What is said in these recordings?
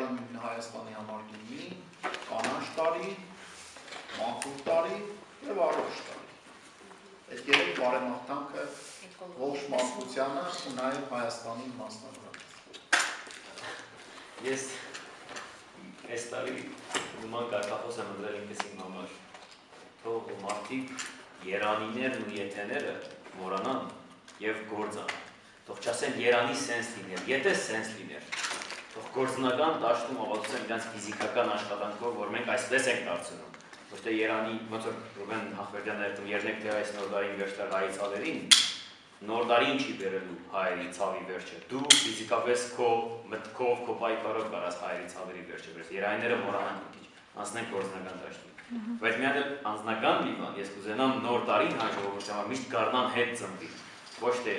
տարին Հայաստանի համար լինի կանաչ տարի, մաքուր տարի եւ առողջ տարի։ Այդ երեք բարեմաղթանքը ողջ մարդկությանը ու նաեւ Հայաստանին մասնավորապես։ Ես այս տարի նման կարգախոս եմ ընտրել ինքս իմ համար, թող մարդիկ երանիներն ու եթեները մոռանան եւ գործան, թող չասեն երանի սենս լիներ, եթե սենս լիներ, թող գործնական դաշտում ավարտեն իրենց ֆիզիկական աշխատանքով, որ մենք այսպես ենք դարձնում, ոչ թե երանի, ոնց որ Ռուբեն Հախվերդյանը երնեք թե այս նոր տարին վերջ տալ հայ ցավերին, նոր տարին չի բերելու հայերի ցավի վերջը, դու ֆիզիկապես քո մտքով, քո պայքարով կարաս հայերի ցավերի վերջը բերես, երայինները մոռանանք քիչ, անցնենք գործնական դաշտին։ Բայց մի հատ անձնական մի բան, ես կուզենամ նոր տարին հայ ժողովրդի համար միշտ գարնան հետ ծնվի, ոչ թե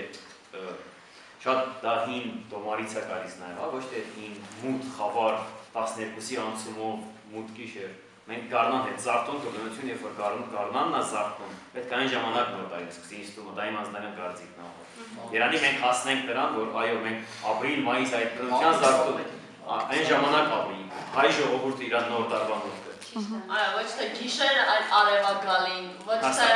շատ դա հին տոմարից է գալիս նաև, ոչ թե հին մութ խավար 12-ի անցումով մութ գիշեր, մենք գարնան հետ զարթոն կողմություն, երբ որ գարնանն է զարթնում, պետք է այն ժամանակ նոր տարին սկսի ինստումը, դա իմ անձնական կարծիքն է։ Երանի մենք հասնենք նրան, որ այո, մենք ապրիլ-մայիս այդ բնության զարթում, այն ժամանակ ապրի, հայ ժողովուրդը իր նոր տարվա նոր Այո, ոչ թե գիշեր, այլ արևագալին, ոչ թե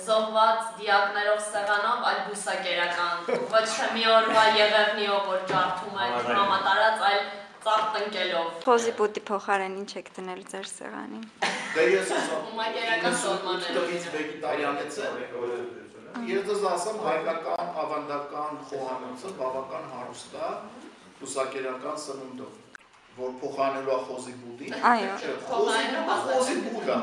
զոհված դիակներով սեղանով, այլ բուսակերական, ոչ թե մի օրվա եղևնիով, որ ջարդում եք համատարած, այլ ծաղ տնկելով։ Խոզի բուտի փոխարեն ինչ եք դնել ձեր սեղանին։ Դե ես Մակերական սորմաներով։ վեգետարիանից եմ, ես դες ասեմ հայկական ավանդական խոհանոցը բավական հարուստ է բուսակերական սնունդով, որ փոխանելու է խոզի բուդին, Այո։ խոզի բուդը